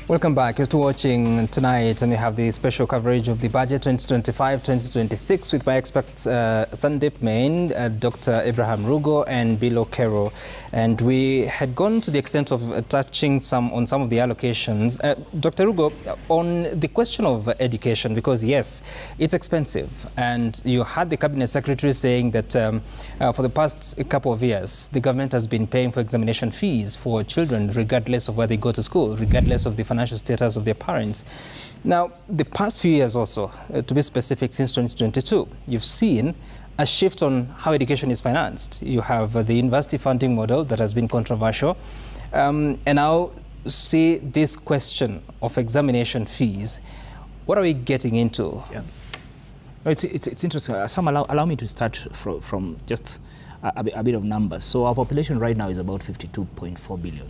Welcome back. You're still watching tonight, and we have the special coverage of the budget 2025-2026 with my experts Sandeep Main, Dr. Abraham Rugo, and Bill Okero. And we had gone to the extent of touching on some of the allocations. Dr. Rugo, on the question of education, because yes, it's expensive, and you had the Cabinet Secretary saying that for the past couple of years, the government has been paying for examination fees for children, regardless of where they go to school, regardless of the financial status of their parents. Now, the past few years also, to be specific, since 2022, you've seen a shift on how education is financed. You have the university funding model that has been controversial, and now see this question of examination fees. What are we getting into? Yeah. It's interesting. Sam, allow me to start from just a bit of numbers. So our population right now is about 52.4 billion.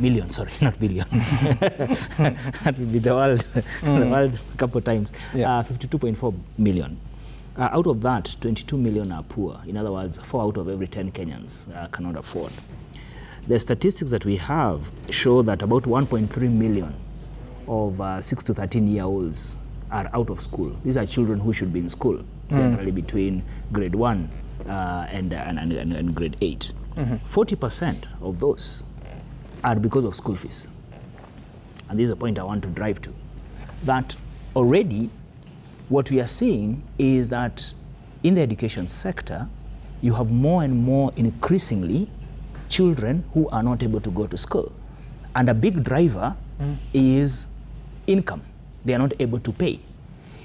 Million, sorry, not billion. That would be the world, the world a couple of times. Yeah. 52.4 million. Out of that, 22 million are poor. In other words, 4 out of every 10 Kenyans cannot afford. The statistics that we have show that about 1.3 million of 6 to 13-year-olds are out of school. These are children who should be in school, generally between grade 1 and grade 8. 40% of those are because of school fees. And this is a point I want to drive to. That already what we are seeing is that in the education sector, you have more and more increasingly children who are not able to go to school. And a big driver is income. They are not able to pay.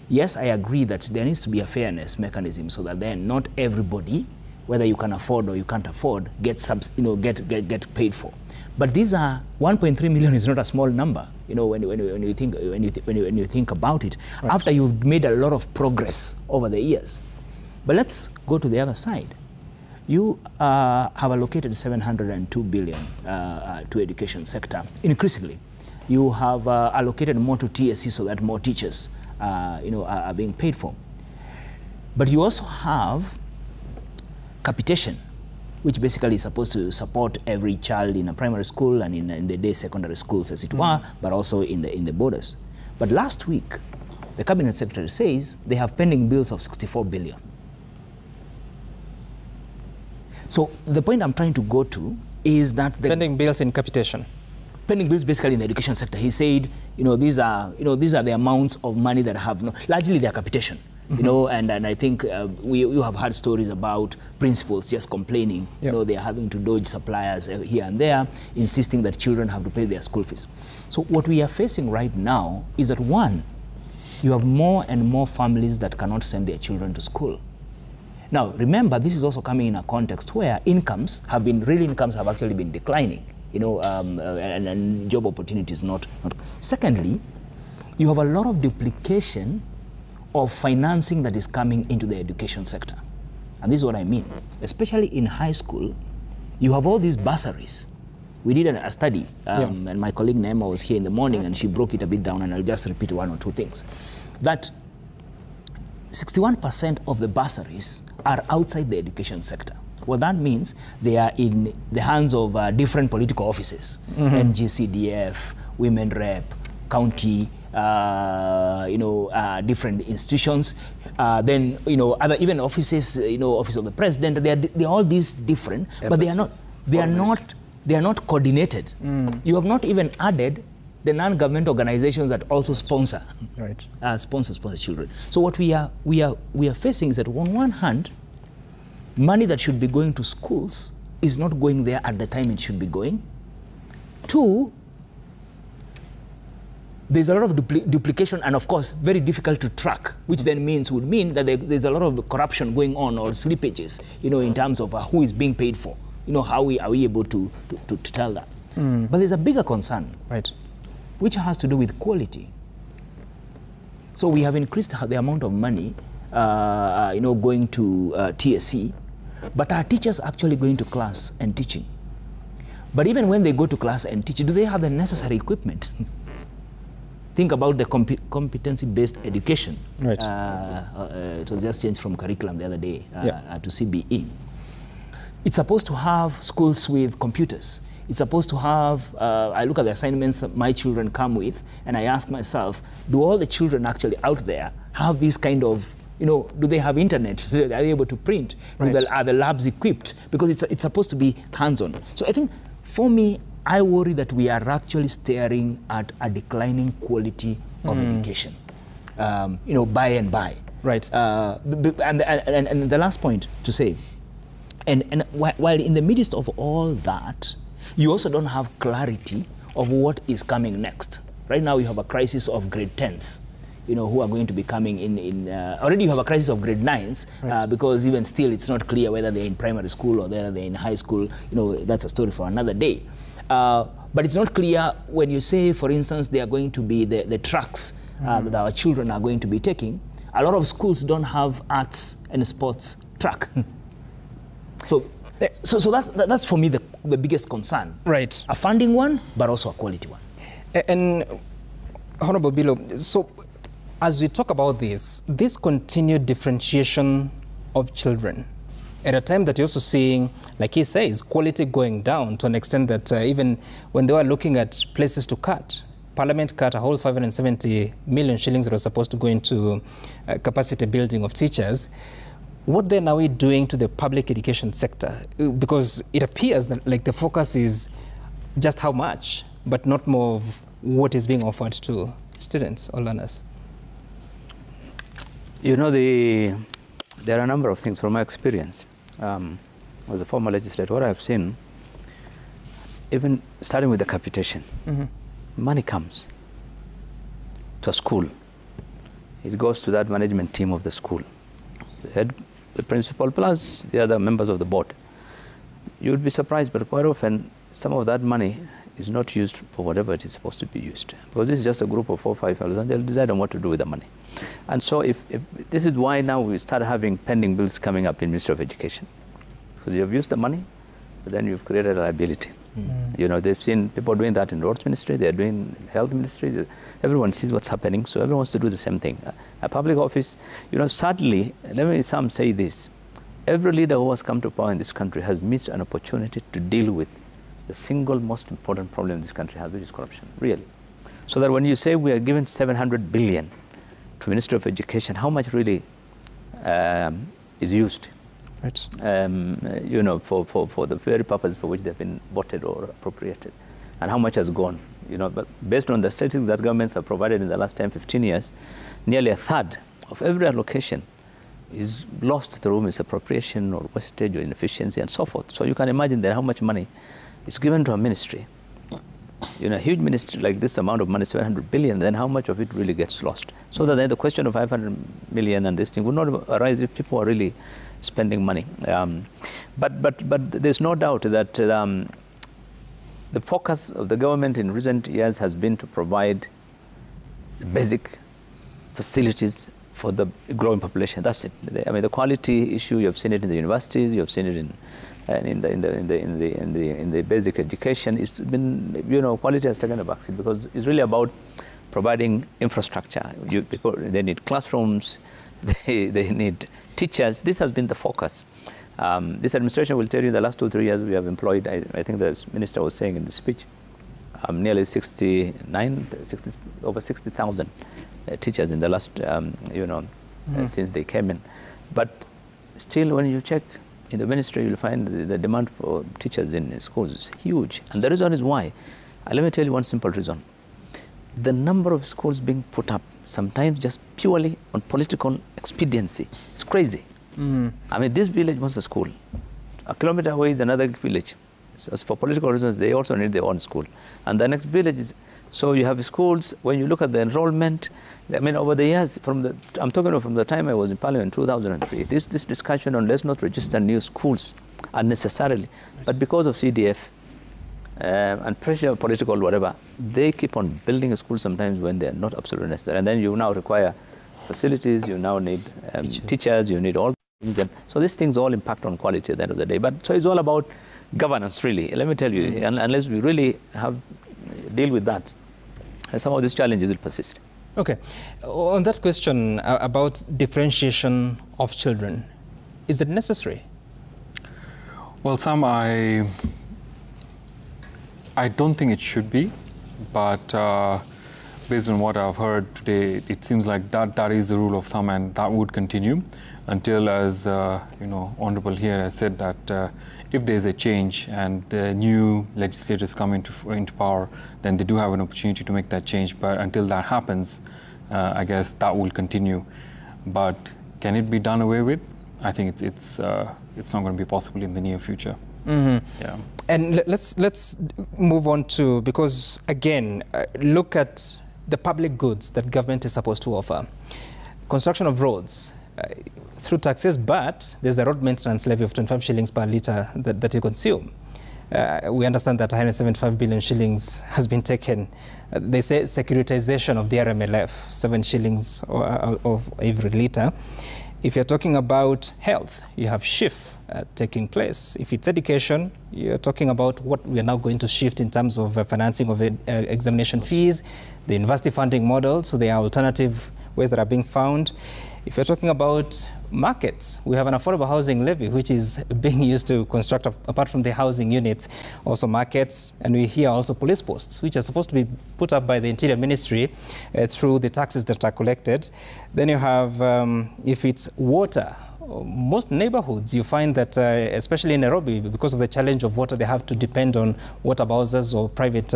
Yes, I agree that there needs to be a fairness mechanism so that then not everybody, whether you can afford or you can't afford, get paid for. But these are 1.3 million is not a small number. When you think about it, right, after you've made a lot of progress over the years. But let's go to the other side. You have allocated 702 billion to education sector increasingly. You have allocated more to TSC so that more teachers are being paid for. But you also have capitation, which basically is supposed to support every child in a primary school and in the day secondary schools, as it were, but also in the borders. But last week, the Cabinet Secretary says they have pending bills of 64 billion. So the point I'm trying to go to is that the pending bills in capitation. Pending bills basically in the education sector. He said, these are the amounts of money that have largely their capitation. And I think you have heard stories about principals just complaining, they are having to dodge suppliers here and there, insisting that children have to pay their school fees. So what we are facing right now is that, one, you have more and more families that cannot send their children to school. Now, remember, this is also coming in a context where real incomes have actually been declining, and job opportunities not. Secondly, you have a lot of duplication of financing that is coming into the education sector. And this is what I mean. Especially in high school, you have all these bursaries. We did a study, and my colleague Neema was here in the morning, and she broke it a bit down, and I'll just repeat one or two things. That 61% of the bursaries are outside the education sector. What that means, they are in the hands of different political offices, NGCDF, Women Rep, county, different institutions, then other even offices, office of the president. They're all these different, but they are not coordinated. You have not even added the non-government organizations that also sponsor, sponsor children. So what we are facing is that on one hand, money that should be going to schools is not going there at the time it should be going. Two, there's a lot of duplication and, of course, very difficult to track, which then would mean that there's a lot of corruption going on or slippages, in terms of who is being paid for. How are we able to tell that? But there's a bigger concern, which has to do with quality. So we have increased the amount of money, going to TSC, but are teachers actually going to class and teaching? But even when they go to class and teach, do they have the necessary equipment? Think about the competency-based education. Right. It was just changed from curriculum the other day to CBE. It's supposed to have schools with computers. It's supposed to have, I look at the assignments my children come with, and I ask myself, do all the children actually out there have this kind of, do they have internet? Are they able to print? Right. Are the labs equipped? Because it's supposed to be hands-on. So I think, for me, I worry that we are actually staring at a declining quality of education, by and by. Right. And the last point to say, and while in the midst of all that, you also don't have clarity of what is coming next. Right now, you have a crisis of grade 10s, who are going to be coming in. Already you have a crisis of grade 9s, right. Because even still, it's not clear whether they're in primary school or whether they're in high school. That's a story for another day. But it's not clear when you say, for instance, they are going to be the tracks that our children are going to be taking. A lot of schools don't have arts and sports track. So that's for me the biggest concern. Right. A funding one, but also a quality one. And Honorable Bilo, so as we talk about this continued differentiation of children, at a time that you're also seeing, like he says, quality going down to an extent that even when they were looking at places to cut, Parliament cut a whole 570 million shillings that was supposed to go into capacity building of teachers. What then are we doing to the public education sector? Because it appears that the focus is just how much, but not more of what is being offered to students or learners. There are a number of things from my experience. As a former legislator, what I've seen, even starting with the capitation, money comes to a school. It goes to that management team of the school, the head, the principal, plus the other members of the board. You would be surprised, but quite often some of that money is not used for whatever it is supposed to be used. Because this is just a group of 4 or 5 fellows, and they'll decide on what to do with the money. And so if this is why now we start having pending bills coming up in Ministry of Education. Because you have used the money, but then you've created a liability. They've seen people doing that in Roads Ministry, they're doing Health Ministry. Everyone sees what's happening, so everyone wants to do the same thing. A public office, sadly, some say this, every leader who has come to power in this country has missed an opportunity to deal with the single most important problem this country has, which is corruption, really. So that when you say we are giving 700 billion to Ministry of Education, how much really is used? Right. For the very purpose for which they've been voted or appropriated, and how much has gone. But based on the statistics that governments have provided in the last 10, 15 years, nearly a third of every allocation is lost through misappropriation or wastage or inefficiency and so forth. So you can imagine that how much money is given to a ministry. A huge ministry like this amount of money, 700 billion, then how much of it really gets lost? So that then the question of 500 million and this thing would not arise if people are really spending money. But there's no doubt that the focus of the government in recent years has been to provide basic facilities for the growing population. That's it. The quality issue, you have seen it in the universities, you have seen it in the basic education. It's been, quality has taken a backseat because it's really about providing infrastructure. They need classrooms, they need teachers. This has been the focus. This administration will tell you the last 2 or 3 years we have employed, I think the minister was saying in the speech, nearly over 60,000 teachers in the last, since they came in. But still, when you check in the ministry, you'll find the demand for teachers in schools is huge. And the reason is why. Let me tell you one simple reason. The number of schools being put up, sometimes just purely on political expediency, it's crazy. This village wants a school. A kilometer away is another village. So for political reasons, they also need their own school. And the next village is, so you have schools, when you look at the enrollment, over the years, I'm talking from the time I was in Parliament in 2003, this discussion on let's not register new schools unnecessarily, but because of CDF and pressure, political, whatever, they keep on building schools sometimes when they're not absolutely necessary. And then you now require facilities, you now need teachers, you need all things. And so these things all impact on quality at the end of the day. But so it's all about governance, really. Let me tell you, unless we really deal with that, some of these challenges will persist. Okay. On that question about differentiation of children, is it necessary? Well, Sam, I I don't think it should be, but based on what I've heard today, it seems like that is the rule of thumb, and that would continue until, as Honorable here has said, that if there's a change and the new legislators come into power, then they do have an opportunity to make that change. But until that happens, I guess that will continue. But can it be done away with? I think it's not going to be possible in the near future. Mm-hmm. Yeah. And let's move on to, because again, look at the public goods that government is supposed to offer. Construction of roads through taxes, but there's a road maintenance levy of 25 shillings per litre that you consume. We understand that 175 billion shillings has been taken. They say securitization of the RMLF, 7 shillings of every litre. If you're talking about health, you have SHIF taking place. If it's education, you're talking about what we are now going to shift in terms of financing of examination fees, the university funding model, so there are alternative ways that are being found. If you're talking about markets, we have an affordable housing levy, which is being used to construct, apart from the housing units, also markets, and we hear also police posts, which are supposed to be put up by the Interior Ministry through the taxes that are collected. Then you have, if it's water, most neighborhoods, you find that, especially in Nairobi, because of the challenge of water, they have to depend on water bowsers or private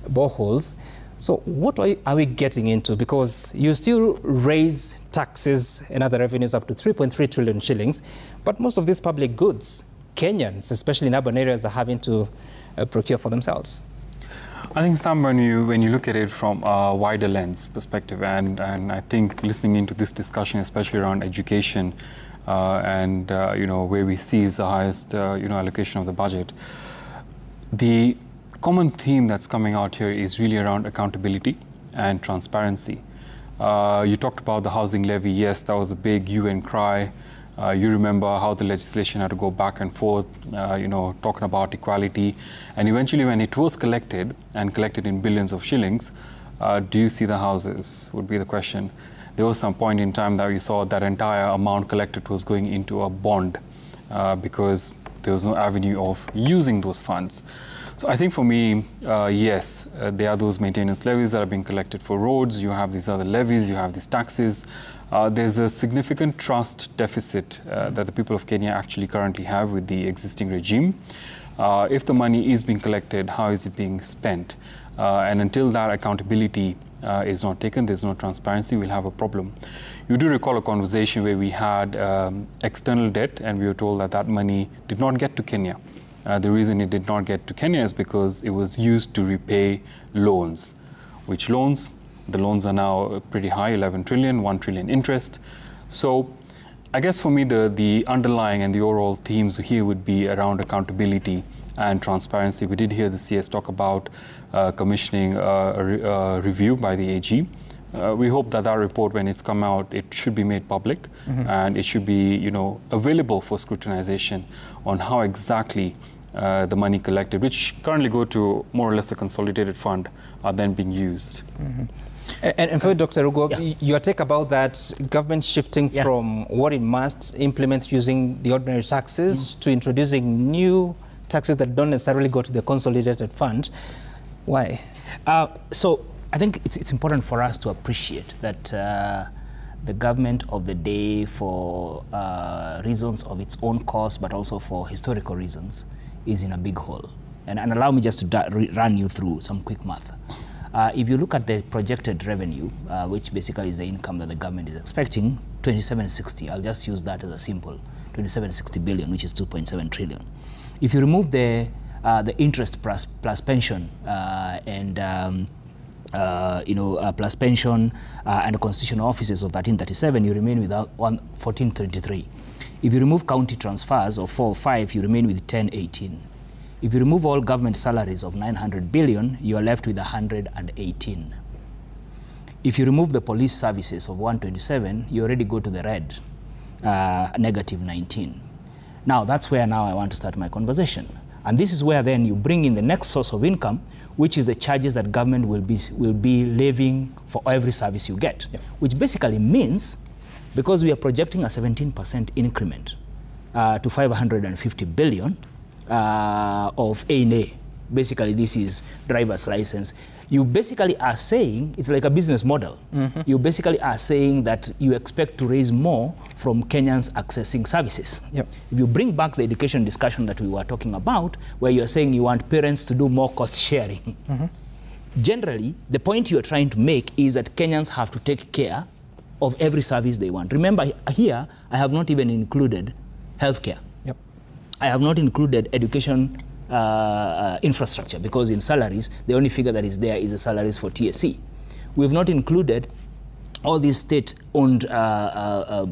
boreholes. So what are we getting into? Because you still raise taxes and other revenues up to 3.3 trillion shillings, but most of these public goods, Kenyans, especially in urban areas, are having to procure for themselves. I think, Sam, when you look at it from a wider lens perspective, and I think listening into this discussion, especially around education, and where we see is the highest allocation of the budget, the common theme that's coming out here is really around accountability and transparency. You talked about the housing levy. Yes, that was a big UN cry. You remember how the legislation had to go back and forth, talking about equality. And eventually when it was collected, and collected in billions of shillings, do you see the houses, would be the question. There was some point in time that we saw that entire amount collected was going into a bond because there was no avenue of using those funds. So I think for me, yes, there are those maintenance levies that are being collected for roads. You have these other levies, you have these taxes. There's a significant trust deficit that the people of Kenya actually currently have with the existing regime. If the money is being collected, how is it being spent? And until that accountability is not taken, there's no transparency, we'll have a problem. You do recall a conversation where we had external debt, and we were told that that money did not get to Kenya. The reason it did not get to Kenya is because it was used to repay loans. Which loans? The loans are now pretty high, 11 trillion, 1 trillion interest. So I guess for me, the underlying and the overall themes here would be around accountability and transparency. We did hear the CS talk about commissioning a review by the AG. We hope that that report, when it's come out, it should be made public, and it should be, available for scrutinization on how exactly the money collected, which currently go to more or less a consolidated fund, are then being used. And for Dr. Rugo, your take about that government shifting from what it must implement using the ordinary taxes to introducing new taxes that don't necessarily go to the consolidated fund. Why? So I think it's important for us to appreciate that the government of the day, for reasons of its own cost, but also for historical reasons, is in a big hole. And allow me just to run you through some quick math. If you look at the projected revenue, which basically is the income that the government is expecting, 2760, I'll just use that as a simple, 2760 billion, which is 2.7 trillion. If you remove the interest plus pension plus pension and the constitutional offices of 1337, you remain with 1423. If you remove county transfers of 405, you remain with 1018. If you remove all government salaries of 900 billion, you are left with 118. If you remove the police services of 127, you already go to the red, negative 19. Now, that's where now I want to start my conversation. And this is where then you bring in the next source of income, which is the charges that government will be levying for every service you get, which basically means, because we are projecting a 17% increment to 550 billion of A&A basically this is driver's license. You basically are saying, it's like a business model. You basically are saying that you expect to raise more from Kenyans accessing services. Yep. If you bring back the education discussion that we were talking about, where you're saying you want parents to do more cost sharing, generally, the point you're trying to make is that Kenyans have to take care of every service they want. Remember, here, I have not even included healthcare. Yep. I have not included education infrastructure, because in salaries, the only figure that is there is the salaries for TSC. We have not included all these state-owned, I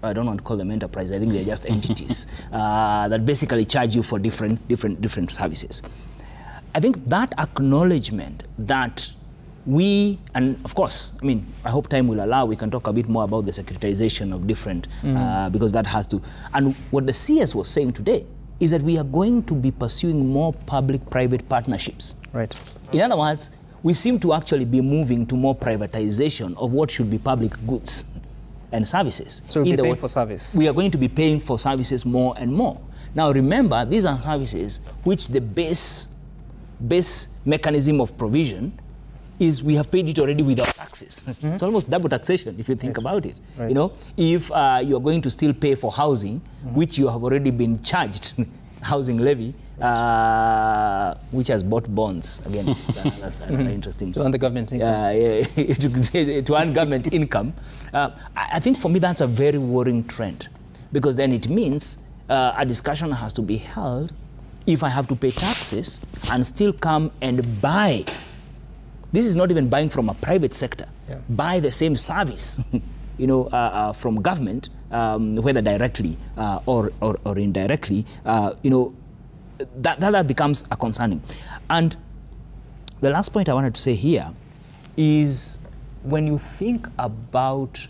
don't want to call them enterprise, I think they're just entities that basically charge you for different services. I think that acknowledgement that we, and of course, I mean, I hope time will allow, we can talk a bit more about the securitization of different, because that has to, and what the CS was saying today is that we are going to be pursuing more public-private partnerships. Right. In other words, we seem to actually be moving to more privatization of what should be public goods and services. So we'll be paying for service. We are going to be paying for services more and more. Now remember, these are services which the base mechanism of provision is we have paid it already without taxes. It's almost double taxation if you think about it. Right. You know, if you are going to still pay for housing, which you have already been charged, housing levy, which has bought bonds. Again, that's another interesting. To earn the government income. To earn government income. I think for me that's a very worrying trend, because then it means a discussion has to be held if I have to pay taxes and still come and buy. This is not even buying from a private sector. Yeah. Buy the same service, you know, from government, whether directly or indirectly. You know, that becomes a concerning. And the last point I wanted to say here is when you think about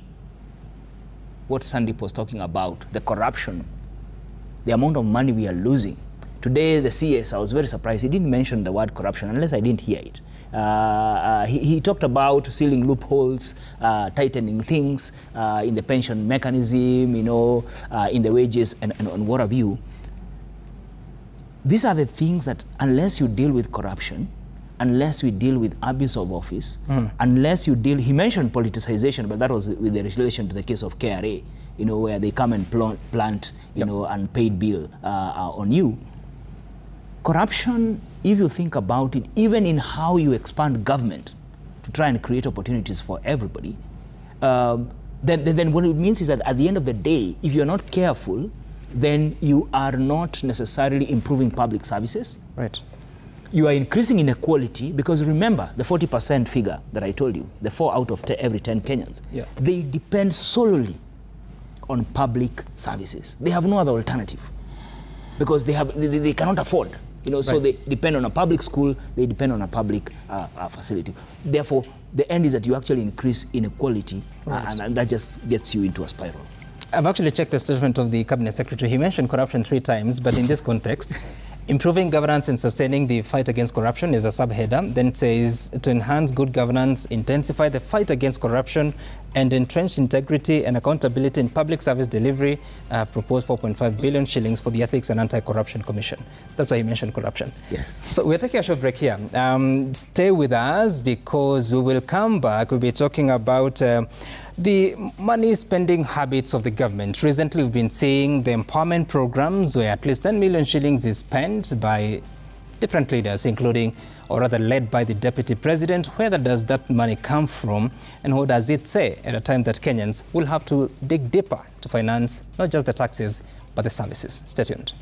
what Sandeep was talking about, the corruption, the amount of money we are losing. Today, the CS, I was very surprised. He didn't mention the word corruption unless I didn't hear it. He talked about sealing loopholes, tightening things in the pension mechanism, you know, in the wages and what have you. These are the things that unless you deal with corruption, unless we deal with abuse of office, unless you deal, he mentioned politicization, but that was with the relation to the case of KRA, you know, where they come and plant, you know, unpaid bill on you. Corruption, if you think about it, even in how you expand government to try and create opportunities for everybody, then what it means is that at the end of the day, if you're not careful, then you are not necessarily improving public services. Right. You are increasing inequality, because remember the 40% figure that I told you, the 4 out of every 10 Kenyans, they depend solely on public services. They have no other alternative, because they cannot afford. You know, so they depend on a public school, they depend on a public facility. Therefore, the end is that you actually increase inequality, and that just gets you into a spiral. I've actually checked the statement of the Cabinet Secretary. He mentioned corruption 3 times, but in this context, improving governance and sustaining the fight against corruption is a subheader. Then it says, to enhance good governance, intensify the fight against corruption, and entrench integrity and accountability in public service delivery. I have proposed 4.5 billion shillings for the Ethics and Anti-Corruption Commission. That's why he mentioned corruption. Yes. So we're taking a short break here. Stay with us, because we will come back. We'll be talking about the money spending habits of the government. Recently, we've been seeing the empowerment programs where at least 10 million shillings is spent by different leaders, including, or rather led by the Deputy President. Where does that money come from, and what does it say at a time that Kenyans will have to dig deeper to finance not just the taxes, but the services? Stay tuned.